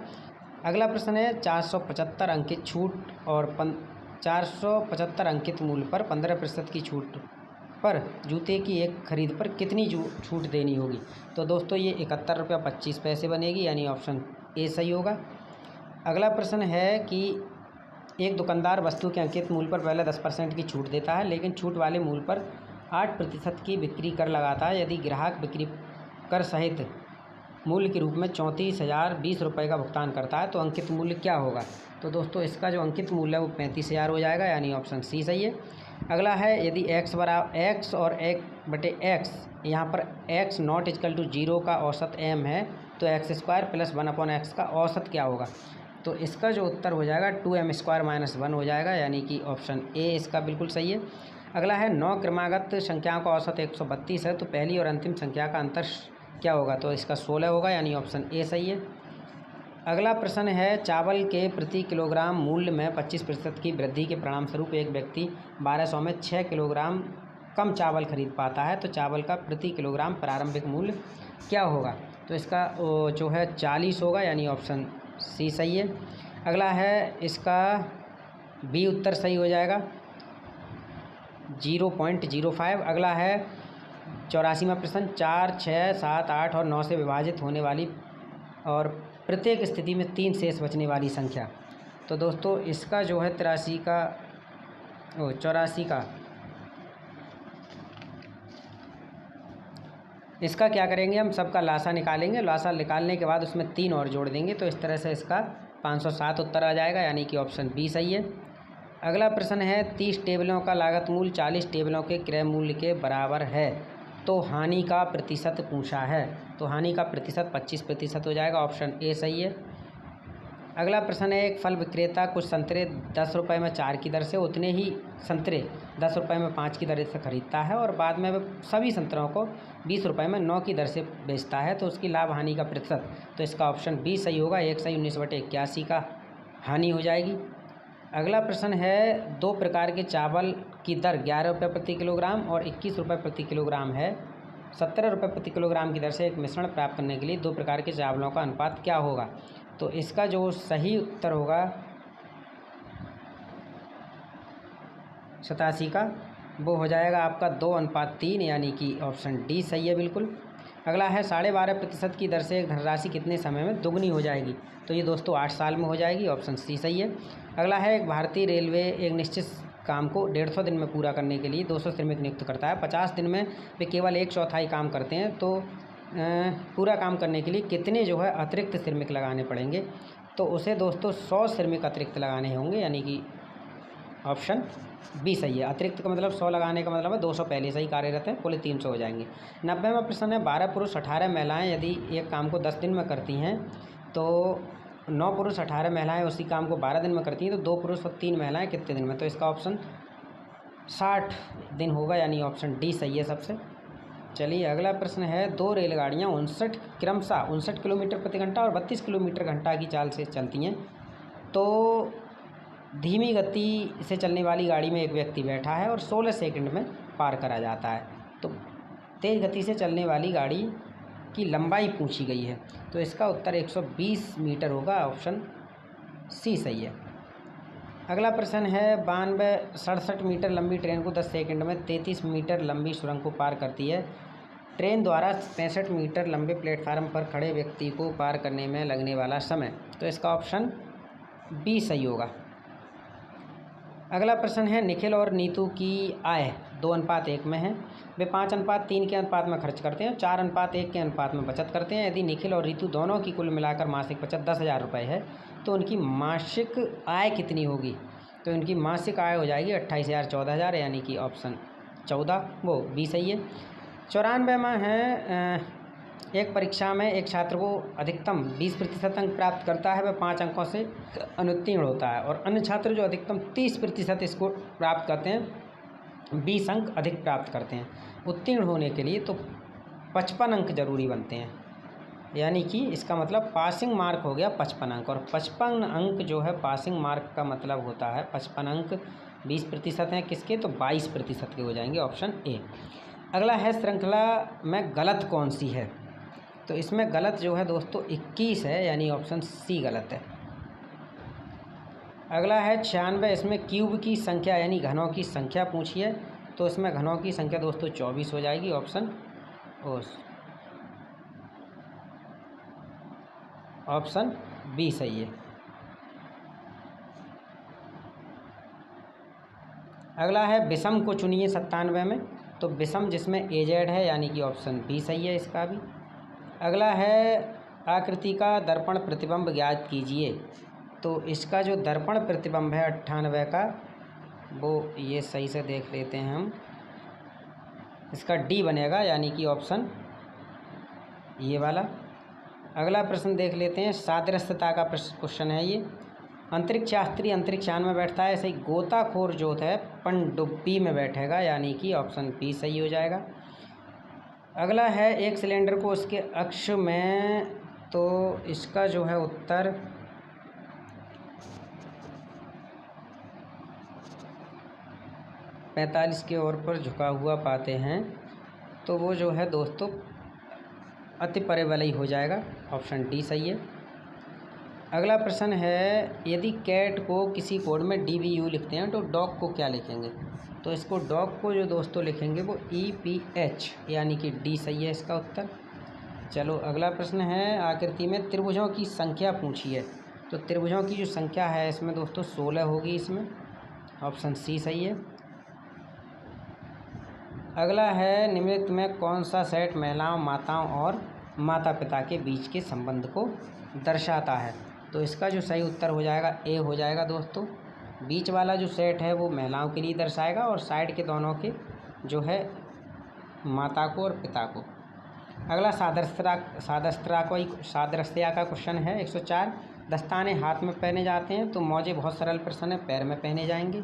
अगला प्रश्न है 475 अंकित छूट और 475 अंकित मूल्य पर 15% की छूट पर जूते की एक खरीद पर कितनी छूट देनी होगी? तो दोस्तों ये 71 रुपया 25 पैसे बनेगी यानी ऑप्शन ए सही होगा। अगला प्रश्न है कि एक दुकानदार वस्तु के अंकित मूल्य पर पहले 10% की छूट देता है लेकिन छूट वाले मूल्य पर 8% की बिक्री कर लगाता है। यदि ग्राहक बिक्री कर सहित मूल्य के रूप में 34,020 रुपये का भुगतान करता है तो अंकित मूल्य क्या होगा? तो दोस्तों इसका जो अंकित मूल्य है वो 35,000 हो जाएगा यानी ऑप्शन सी सही है। अगला है यदि x और 1/x यहाँ पर x नॉट इक्वल टू 0 का औसत m है तो x² + 1/x का औसत क्या होगा? तो इसका जो उत्तर हो जाएगा 2m² - 1 हो जाएगा यानी कि ऑप्शन ए इसका बिल्कुल सही है। अगला है 9 क्रमागत संख्याओं का औसत 132 है तो पहली और अंतिम संख्या का अंतर क्या होगा? तो इसका 16 होगा यानी ऑप्शन ए सही है। अगला प्रश्न है चावल के प्रति किलोग्राम मूल्य में 25% की वृद्धि के परिणामस्वरूप एक व्यक्ति 1200 में 6 किलोग्राम कम चावल खरीद पाता है तो चावल का प्रति किलोग्राम प्रारंभिक मूल्य क्या होगा? तो इसका जो है 40 होगा यानी ऑप्शन सी सही है। अगला है इसका बी उत्तर सही हो जाएगा 0.05। अगला है 84वां प्रश्न 4, 6, 7, 8 और 9 से विभाजित होने वाली और प्रत्येक स्थिति में 3 शेष बचने वाली संख्या। तो दोस्तों इसका जो है 84 का इसका क्या करेंगे हम सबका लासा निकालेंगे। लासा निकालने के बाद उसमें 3 और जोड़ देंगे तो इस तरह से इसका 507 उत्तर आ जाएगा यानी कि ऑप्शन बी सही है। अगला प्रश्न है 30 टेबलों का लागत मूल्य 40 टेबलों के क्रय मूल्य के बराबर है तो हानि का प्रतिशत पूछा है। तो हानि का प्रतिशत 25% हो जाएगा ऑप्शन ए सही है। अगला प्रश्न है एक फल विक्रेता कुछ संतरे 10 रुपये में 4 की दर से उतने ही संतरे 10 रुपये में 5 की दर से खरीदता है और बाद में वह सभी संतरों को 20 रुपये में 9 की दर से बेचता है तो उसकी लाभ हानि का प्रतिशत। तो इसका ऑप्शन बी सही होगा 1 सही 19/81 का हानि हो जाएगी। अगला प्रश्न है 2 प्रकार के चावल की दर 11 रुपये प्रति किलोग्राम और 21 रुपये प्रति किलोग्राम है। 17 रुपये प्रति किलोग्राम की दर से एक मिश्रण प्राप्त करने के लिए 2 प्रकार के चावलों का अनुपात क्या होगा? तो इसका जो सही उत्तर होगा 87 का वो हो जाएगा आपका 2:3 यानी कि ऑप्शन डी सही है बिल्कुल। अगला है 12.5% की दर से एक धनराशि कितने समय में दुगनी हो जाएगी? तो ये दोस्तों 8 साल में हो जाएगी ऑप्शन सी सही है। अगला है एक भारतीय रेलवे एक निश्चित काम को 150 दिन में पूरा करने के लिए 200 श्रमिक नियुक्त करता है। 50 दिन में वे केवल 1/4 काम करते हैं तो पूरा काम करने के लिए कितने जो है अतिरिक्त श्रमिक लगाने पड़ेंगे? तो उसे दोस्तों 100 श्रमिक अतिरिक्त लगाने होंगे यानी कि ऑप्शन बी सही है। अतिरिक्त का मतलब 100 लगाने का मतलब है 200 पहले से ही कार्यरत है कुल 300 हो जाएंगे। 90वां प्रश्न है 12 पुरुष 18 महिलाएं यदि एक काम को 10 दिन में करती हैं तो 9 पुरुष 18 महिलाएं उसी काम को 12 दिन में करती हैं तो 2 पुरुष और 3 महिलाएं कितने दिन में? तो इसका ऑप्शन 60 दिन होगा यानी ऑप्शन डी सही है सबसे। चलिए अगला प्रश्न है 2 रेलगाड़ियाँ क्रमशः 59 किलोमीटर प्रति घंटा और 32 किलोमीटर घंटा की चाल से चलती हैं तो धीमी गति से चलने वाली गाड़ी में एक व्यक्ति बैठा है और 16 सेकंड में पार करा जाता है तो तेज़ गति से चलने वाली गाड़ी की लंबाई पूछी गई है तो इसका उत्तर 120 मीटर होगा ऑप्शन सी सही है। अगला प्रश्न है 67 मीटर लंबी ट्रेन को 10 सेकंड में 33 मीटर लंबी सुरंग को पार करती है ट्रेन द्वारा 65 मीटर लंबे प्लेटफार्म पर खड़े व्यक्ति को पार करने में लगने वाला समय। तो इसका ऑप्शन बी सही होगा। अगला प्रश्न है, निखिल और नीतू की आय 2:1 में है। वे 5:3 के अनुपात में खर्च करते हैं, 4:1 के अनुपात में बचत करते हैं। यदि निखिल और नीतू दोनों की कुल मिलाकर मासिक बचत 10,000 रुपये है तो उनकी मासिक आय कितनी होगी? तो इनकी मासिक आय हो जाएगी 28,000 14,000, यानी कि ऑप्शन 14 वो बी सही है। 94 में है, एक परीक्षा में एक छात्र को अधिकतम 20% अंक प्राप्त करता है, वह 5 अंकों से अनुत्तीर्ण होता है, और अन्य छात्र जो अधिकतम 30% स्कोर प्राप्त करते हैं 20 अंक अधिक प्राप्त करते हैं। उत्तीर्ण होने के लिए तो 55 अंक जरूरी बनते हैं, यानी कि इसका मतलब पासिंग मार्क हो गया 55 अंक, और 55 अंक जो है पासिंग मार्क का मतलब होता है 55 अंक 20% हैं किसके? तो 22% के हो जाएंगे, ऑप्शन ए। अगला है, श्रृंखला में गलत कौन सी है? तो इसमें गलत जो है दोस्तों 21 है, यानी ऑप्शन सी गलत है। अगला है 96, इसमें क्यूब की संख्या यानी घनों की संख्या पूछी है, तो इसमें घनों की संख्या दोस्तों 24 हो जाएगी, ऑप्शन बी सही है। अगला है, विषम को चुनिए 97 में, तो विषम जिसमें एजेड है, यानी कि ऑप्शन बी सही है इसका भी। अगला है, आकृति का दर्पण प्रतिबिंब ज्ञात कीजिए, तो इसका जो दर्पण प्रतिबिंब है 98 का, वो ये सही से देख लेते हैं हम, इसका डी बनेगा, यानी कि ऑप्शन ये वाला। अगला प्रश्न देख लेते हैं, सादृश्यता का क्वेश्चन है ये। अंतरिक्ष यात्री अंतरिक्ष यान में बैठता है, ऐसे ही गोताखोर जो है पनडुब्बी में बैठेगा, यानी कि ऑप्शन बी सही हो जाएगा। अगला है, एक सिलेंडर को उसके अक्ष में, तो इसका जो है उत्तर पैंतालीस के ओर पर झुका हुआ पाते हैं, तो वो जो है दोस्तों अति परिवलयी हो जाएगा, ऑप्शन डी सही है। अगला प्रश्न है, यदि कैट को किसी कोड में DBU लिखते हैं तो डॉग को क्या लिखेंगे? तो इसको डॉग को जो दोस्तों लिखेंगे वो EPH, यानी कि डी सही है इसका उत्तर। चलो अगला प्रश्न है, आकृति में त्रिभुजों की संख्या पूछी है, तो त्रिभुजों की जो संख्या है इसमें दोस्तों 16 होगी इसमें, ऑप्शन सी सही है। अगला है, निम्नलिखित में कौन सा सेट महिलाओं, माताओं और माता पिता के बीच के संबंध को दर्शाता है? तो इसका जो सही उत्तर हो जाएगा ए हो जाएगा दोस्तों। बीच वाला जो सेट है वो महिलाओं के लिए दर्शाएगा, और साइड के दोनों के जो है माता को और पिता को। अगला सादृश्यता का क्वेश्चन है 104, दस्ताने हाथ में पहने जाते हैं, तो मौजे बहुत सरल प्रश्न है, पैर में पहने जाएंगे।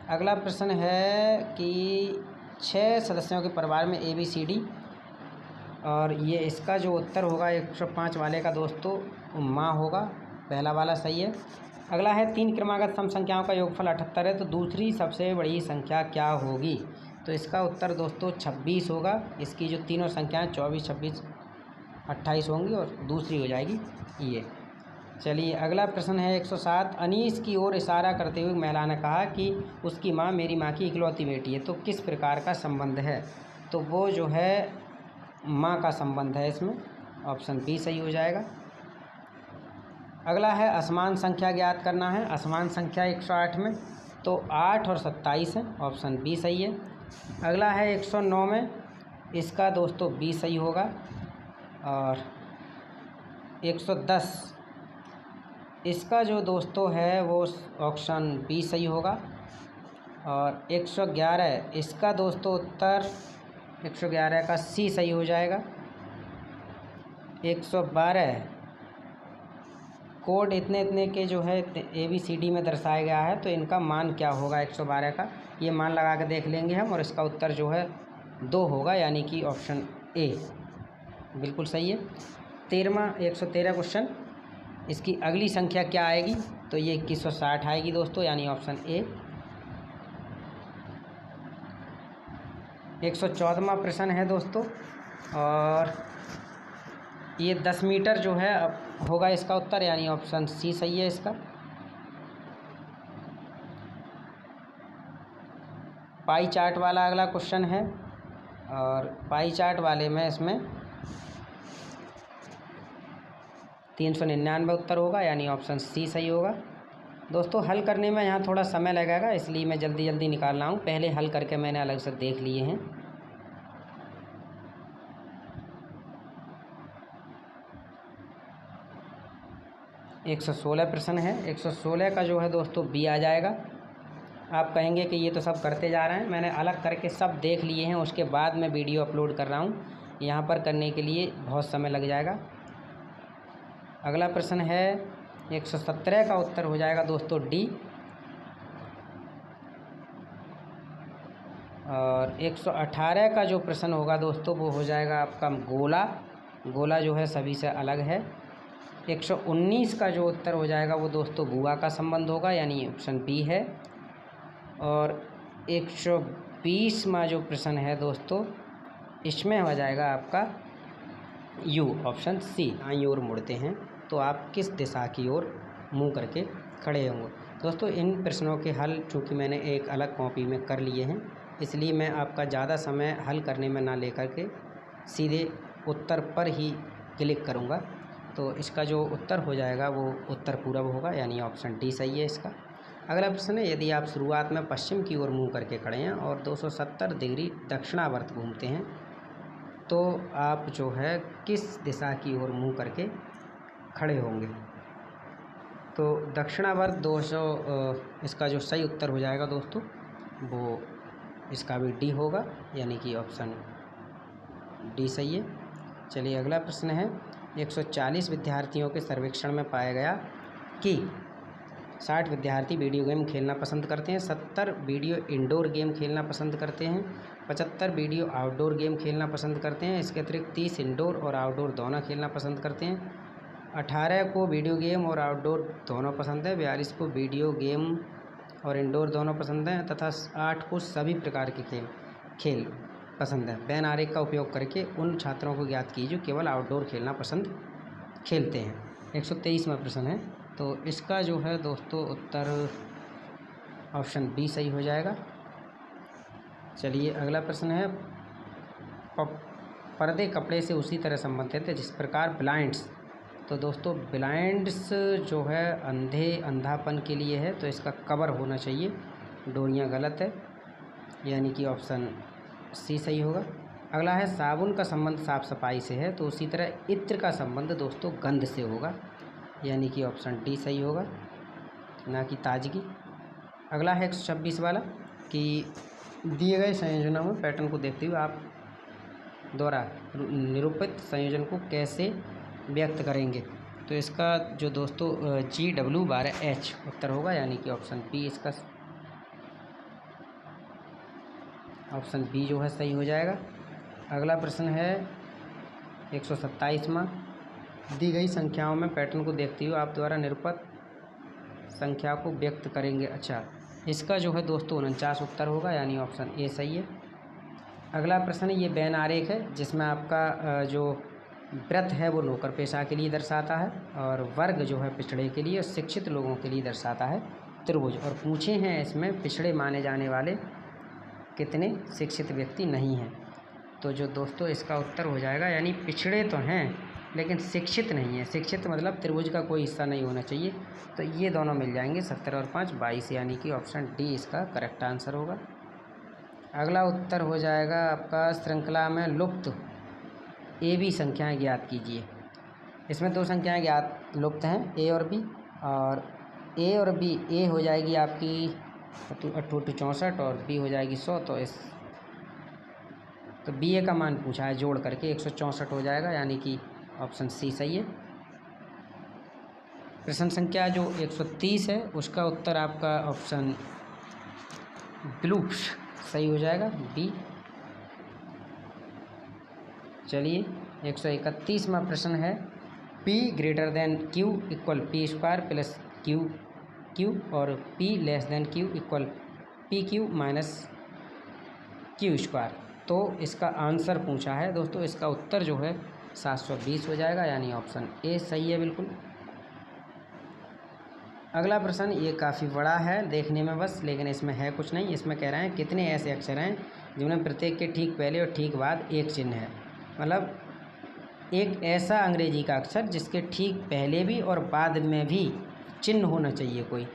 अगला प्रश्न है कि 6 सदस्यों के परिवार में ABCD, और ये इसका जो उत्तर होगा 105 वाले का दोस्तों माँ होगा, पहला वाला सही है। अगला है, 3 क्रमागत सम संख्याओं का योगफल 78 है, तो दूसरी सबसे बड़ी संख्या क्या होगी? तो इसका उत्तर दोस्तों 26 होगा। इसकी जो तीनों संख्याएं 24, 26, 28 होंगी, और दूसरी हो जाएगी ये। चलिए अगला प्रश्न है 107, अनीस की ओर इशारा करते हुए महिला ने कहा कि उसकी माँ मेरी माँ की इकलौती बेटी है, तो किस प्रकार का संबंध है? तो वो जो है माँ का संबंध है इसमें, ऑप्शन बी सही हो जाएगा। अगला है, असमान संख्या ज्ञात करना है, असमान संख्या 108 में, तो 8 और 27 है, ऑप्शन बी सही है। अगला है 109 में, इसका दोस्तों बी सही होगा, और 110 इसका जो दोस्तों है वो ऑप्शन बी सही होगा, और 111 इसका दोस्तों उत्तर 111 का सी सही हो जाएगा। 112 कोड इतने इतने के जो है ABCD में दर्शाया गया है, तो इनका मान क्या होगा 112 का, ये मान लगा के देख लेंगे हम, और इसका उत्तर जो है 2 होगा, यानी कि ऑप्शन ए बिल्कुल सही है। 113 क्वेश्चन, इसकी अगली संख्या क्या आएगी? तो ये 2160 आएगी दोस्तों, यानी ऑप्शन ए। 114वां प्रश्न है दोस्तों, और ये 10 मीटर जो है होगा इसका उत्तर, यानी ऑप्शन सी सही है इसका। पाई चार्ट वाला अगला क्वेश्चन है, और पाई चार्ट वाले में इसमें 399 उत्तर होगा, यानी ऑप्शन सी सही होगा। दोस्तों हल करने में यहाँ थोड़ा समय लगेगा, इसलिए मैं जल्दी जल्दी निकाल रहा हूँ। पहले हल करके मैंने अलग से देख लिए हैं। एक 116 प्रश्न है। 116 का जो है दोस्तों बी आ जाएगा। आप कहेंगे कि ये तो सब करते जा रहे हैं, मैंने अलग करके सब देख लिए हैं, उसके बाद मैं वीडियो अपलोड कर रहा हूँ। यहाँ पर करने के लिए बहुत समय लग जाएगा। अगला प्रश्न है 117 का उत्तर हो जाएगा दोस्तों डी। और 118 का जो प्रश्न होगा दोस्तों वो हो जाएगा आपका गोला। गोला जो है सभी से अलग है। 119 का जो उत्तर हो जाएगा वो दोस्तों गुआ का संबंध होगा, यानी ऑप्शन बी है। और 120वां जो प्रश्न है दोस्तों इसमें हो जाएगा आपका यू, ऑप्शन सी। दाईं ओर मुड़ते हैं तो आप किस दिशा की ओर मुंह करके खड़े होंगे। दोस्तों इन प्रश्नों के हल चूँकि मैंने एक अलग कॉपी में कर लिए हैं, इसलिए मैं आपका ज़्यादा समय हल करने में ना लेकर के सीधे उत्तर पर ही क्लिक करूँगा। तो इसका जो उत्तर हो जाएगा वो उत्तर पूर्व होगा, यानी ऑप्शन डी सही है इसका। अगला प्रश्न है, यदि आप शुरुआत में पश्चिम की ओर मुँह करके खड़े हैं और 270 डिग्री दक्षिणावर्त घूमते हैं तो आप जो है किस दिशा की ओर मुँह करके खड़े होंगे। तो दक्षिणावर्त 200 इसका जो सही उत्तर हो जाएगा दोस्तों वो इसका भी डी होगा, यानी कि ऑप्शन डी सही है। चलिए अगला प्रश्न है, 140 विद्यार्थियों के सर्वेक्षण में पाया गया कि 60 विद्यार्थी वीडियो गेम खेलना पसंद करते हैं, 70 वीडियो इंडोर गेम खेलना पसंद करते हैं, 75 वीडियो आउटडोर गेम खेलना पसंद करते हैं, इसके अतिरिक्त 30 इंडोर और आउटडोर दोनों खेलना पसंद करते हैं, 18 को वीडियो गेम और आउटडोर दोनों पसंद है, 42 को वीडियो गेम और इंडोर दोनों पसंद हैं, तथा 8 को सभी प्रकार के खेल पसंद है। वेन आरेख का उपयोग करके उन छात्रों को ज्ञात कीजिए जो केवल आउटडोर खेलना पसंद खेलते हैं। 123वां प्रश्न है, तो इसका जो है दोस्तों उत्तर ऑप्शन बी सही हो जाएगा। चलिए अगला प्रश्न है, पर्दे कपड़े से उसी तरह संबंधित है जिस प्रकार ब्लाइंड्स। तो दोस्तों ब्लाइंड्स जो है अंधापन के लिए है, तो इसका कवर होना चाहिए। डोरियाँ गलत है, यानी कि ऑप्शन सी सही होगा। अगला है, साबुन का संबंध साफ सफाई से है, तो उसी तरह इत्र का संबंध दोस्तों गंध से होगा, यानी कि ऑप्शन डी सही होगा, ना कि ताजगी। अगला है 126 वाला कि दिए गए संयोजनों में पैटर्न को देखते हुए आप द्वारा निरूपित संयोजन को कैसे व्यक्त करेंगे। तो इसका जो दोस्तों GW12H उत्तर होगा, यानी कि ऑप्शन बी इसका ऑप्शन बी जो है सही हो जाएगा। अगला प्रश्न है 127वां, दी गई संख्याओं में पैटर्न को देखते हुए आप द्वारा निरूपित संख्या को व्यक्त करेंगे। अच्छा, इसका जो है दोस्तों 49 उत्तर होगा, यानी ऑप्शन ए सही है। अगला प्रश्न ये वेन आरेख है जिसमें आपका जो व्रत है वो नौकर पेशा के लिए दर्शाता है और वर्ग जो है पिछड़े के लिए और शिक्षित लोगों के लिए दर्शाता है त्रिभुज। और पूछे हैं इसमें पिछड़े माने जाने वाले कितने शिक्षित व्यक्ति नहीं हैं। तो जो दोस्तों इसका उत्तर हो जाएगा, यानी पिछड़े तो हैं लेकिन शिक्षित नहीं है। शिक्षित मतलब त्रिभुज का कोई हिस्सा नहीं होना चाहिए। तो ये दोनों मिल जाएंगे, 17 और 5 22, यानी कि ऑप्शन डी इसका करेक्ट आंसर होगा। अगला उत्तर हो जाएगा आपका, श्रृंखला में लुप्त ए बी संख्याएँ ज्ञात कीजिए। इसमें 2 संख्याएँ ज्ञात लुप्त हैं, ए और बी। और ए और बी, ए हो जाएगी आपकी 64 और बी हो जाएगी 100। तो बी ए का मान पूछा है जोड़ करके 164 हो जाएगा, यानी कि ऑप्शन सी सही है। प्रश्न संख्या जो 130 है उसका उत्तर आपका ऑप्शन ब्लूप्स सही हो जाएगा, बी। चलिए 131वां प्रश्न है, P greater than Q equal P square plus Q और P less than Q equal PQ minus Q square. तो इसका आंसर पूछा है दोस्तों, इसका उत्तर जो है 720 हो जाएगा, यानी ऑप्शन ए सही है बिल्कुल। अगला प्रश्न ये काफ़ी बड़ा है देखने में बस, लेकिन इसमें है कुछ नहीं। इसमें कह रहे हैं कितने ऐसे अक्षर हैं जिनमें प्रत्येक के ठीक पहले और ठीक बाद एक चिन्ह है। मतलब एक ऐसा अंग्रेजी का अक्षर जिसके ठीक पहले भी और बाद में भी चिन्ह होना चाहिए कोई।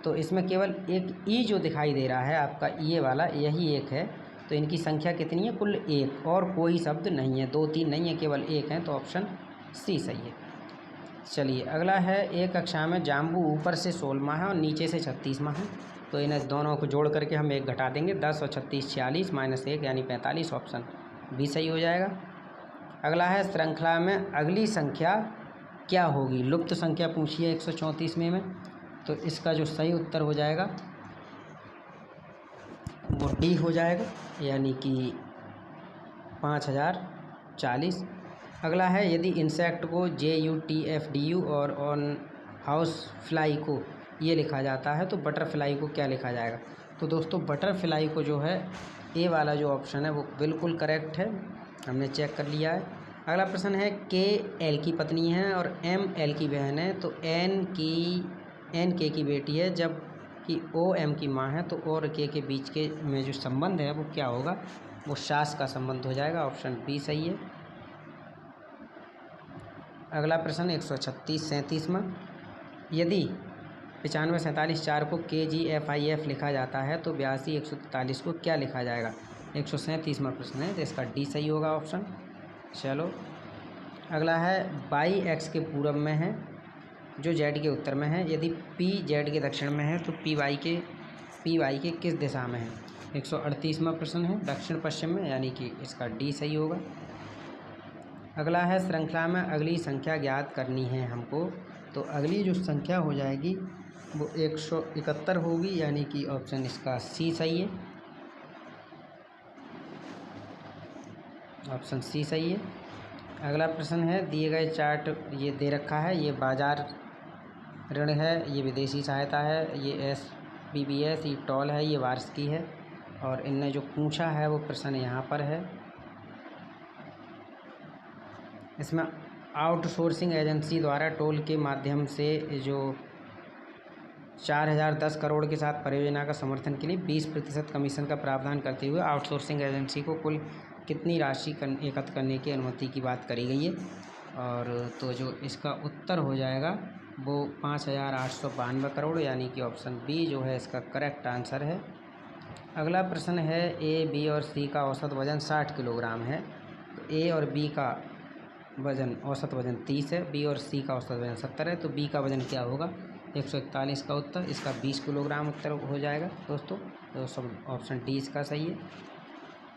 तो इसमें केवल एक ई जो दिखाई दे रहा है आपका, ये वाला यही एक है। तो इनकी संख्या कितनी है? कुल एक, और कोई शब्द नहीं है, 2 3 नहीं है, केवल एक है। तो ऑप्शन सी सही है। चलिए अगला है, एक कक्षा में जाम्बू ऊपर से 16वां है और नीचे से 36वां है। तो इन दोनों को जोड़ करके हम एक घटा देंगे, 10 और 36 46 माइनस 1 यानी 45। ऑप्शन बी सही हो जाएगा। अगला है, श्रृंखला में अगली संख्या क्या होगी? लुप्त संख्या पूछी है 134वें में। तो इसका जो सही उत्तर हो जाएगा वो डी हो जाएगा, यानी कि 5040। अगला है, यदि इंसेक्ट को JUTFDU और ऑन हाउस फ्लाई को ये लिखा जाता है तो बटरफ्लाई को क्या लिखा जाएगा? तो दोस्तों बटरफ्लाई को जो है ए वाला जो ऑप्शन है वो बिल्कुल करेक्ट है, हमने चेक कर लिया है। अगला प्रश्न है, KL की पत्नी है और ML की बहन है। तो NK की बेटी है, जबकि OM की माँ है। तो और K के बीच के में जो संबंध है वो क्या होगा? वो सास का संबंध हो जाएगा। ऑप्शन बी सही है। अगला प्रश्न 136 37वां, यदि 95 47 4 को KGFIF लिखा जाता है तो 82 143 को क्या लिखा जाएगा? 137वां प्रश्न है, तो इसका डी सही होगा ऑप्शन। चलो अगला है, बाई एक्स के पूरब में है जो जेड के उत्तर में है। यदि पी जेड के दक्षिण में है तो पी वाई के किस दिशा में है? 138वां प्रश्न है, दक्षिण पश्चिम में, यानी कि इसका डी सही होगा। अगला है, श्रृंखला में अगली संख्या ज्ञात करनी है हमको। तो अगली जो संख्या हो जाएगी वो 171 होगी, यानी कि ऑप्शन इसका सी सही है। ऑप्शन सी सही है। अगला प्रश्न है, दिए गए चार्ट ये दे रखा है, ये बाजार ऋण है, ये विदेशी सहायता है, ये SBBS, ये टॉल है, ये वार्षिकी है। और इनने जो पूछा है वो प्रश्न यहाँ पर है। इसमें आउटसोर्सिंग एजेंसी द्वारा टोल के माध्यम से जो 4010 करोड़ के साथ परियोजना का समर्थन के लिए 20% कमीशन का प्रावधान करते हुए आउटसोर्सिंग एजेंसी को कुल कितनी राशि एकत्र करने की अनुमति की बात करी गई है? और तो जो इसका उत्तर हो जाएगा वो 5892 करोड़, यानी कि ऑप्शन बी जो है इसका करेक्ट आंसर है। अगला प्रश्न है, A, B और C का औसत वजन 60 किलोग्राम है। तो A और B का औसत वजन 30 है, B और C का औसत वजन 70 है। तो B का वजन क्या होगा? 141 का उत्तर, इसका 20 किलोग्राम उत्तर हो जाएगा दोस्तों। तो सब ऑप्शन डी इसका सही है।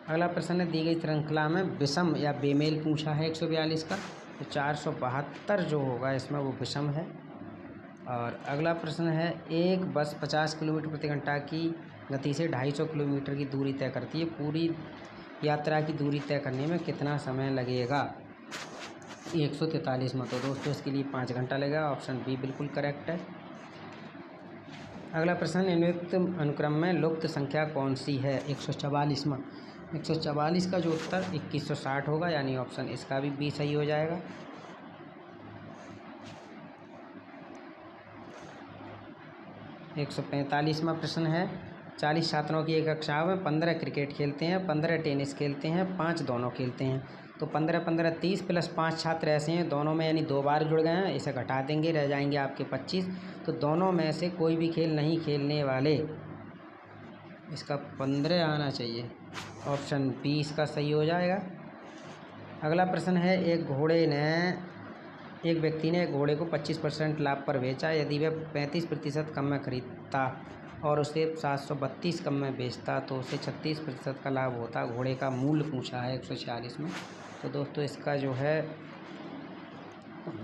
अगला प्रश्न है, दी गई श्रृंखला में विषम या बेमेल पूछा है 142 का। तो 472 जो होगा इसमें वो विषम है। और अगला प्रश्न है, एक बस 50 किलोमीटर प्रति घंटा की गति से 250 किलोमीटर की दूरी तय करती है, पूरी यात्रा की दूरी तय करने में कितना समय लगेगा? 143 में। तो दोस्तों इसके लिए 5 घंटा लगेगा। ऑप्शन बी बिल्कुल करेक्ट है। अगला प्रश्न, निम्नलिखित अनुक्रम में लुप्त संख्या कौन सी है? 144 में। 144 का जो उत्तर 2160 होगा, यानी ऑप्शन इसका भी बी सही हो जाएगा। एक 145वां प्रश्न है, 40 छात्रों की एक कक्षा में 15 क्रिकेट खेलते हैं, 15 टेनिस खेलते हैं, 5 दोनों खेलते हैं। तो 15 15 30 प्लस 5 छात्र ऐसे हैं दोनों में, यानी 2 बार जुड़ गए हैं। इसे घटा देंगे, रह जाएंगे आपके 25। तो दोनों में से कोई भी खेल नहीं खेलने वाले, इसका 15 आना चाहिए। ऑप्शन बी इसका सही हो जाएगा। अगला प्रश्न है, एक व्यक्ति ने घोड़े को 25% लाभ पर बेचा। यदि वह 35% कम में खरीदता और उसे 732 कम में बेचता तो उसे 36% का लाभ होता। घोड़े का मूल्य पूछा है 146 में। तो दोस्तों इसका जो है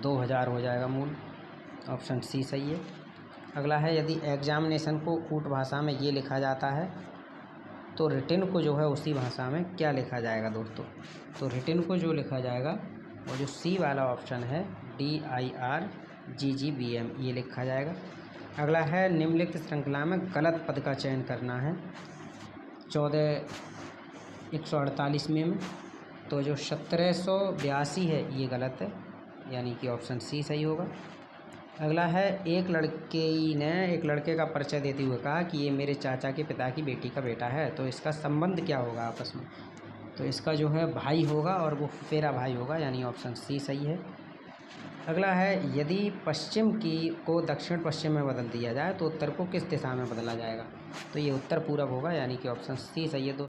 2000 हो जाएगा मूल्य। ऑप्शन सी सही है। अगला है, यदि एग्जामिनेशन को कूट भाषा में ये लिखा जाता है तो रिटन को जो है उसी भाषा में क्या लिखा जाएगा दोस्तों? तो रिटन को जो लिखा जाएगा वो जो सी वाला ऑप्शन है, DIRGGBM, ये लिखा जाएगा। अगला है, निम्नलिखित श्रृंखला में गलत पद का चयन करना है 148 में। तो जो 1782 है ये गलत है, यानी कि ऑप्शन सी सही होगा। अगला है, एक लड़के ने एक लड़के का परिचय देते हुए कहा कि ये मेरे चाचा के पिता की बेटी का बेटा है। तो इसका संबंध क्या होगा आपस में? तो इसका जो है भाई होगा और वो फुफेरा भाई होगा, यानी ऑप्शन सी सही है। अगला है, यदि पश्चिम की को दक्षिण पश्चिम में बदल दिया जाए तो उत्तर को किस दिशा में बदला जाएगा? तो ये उत्तर पूरब होगा, यानी कि ऑप्शन सी सही है।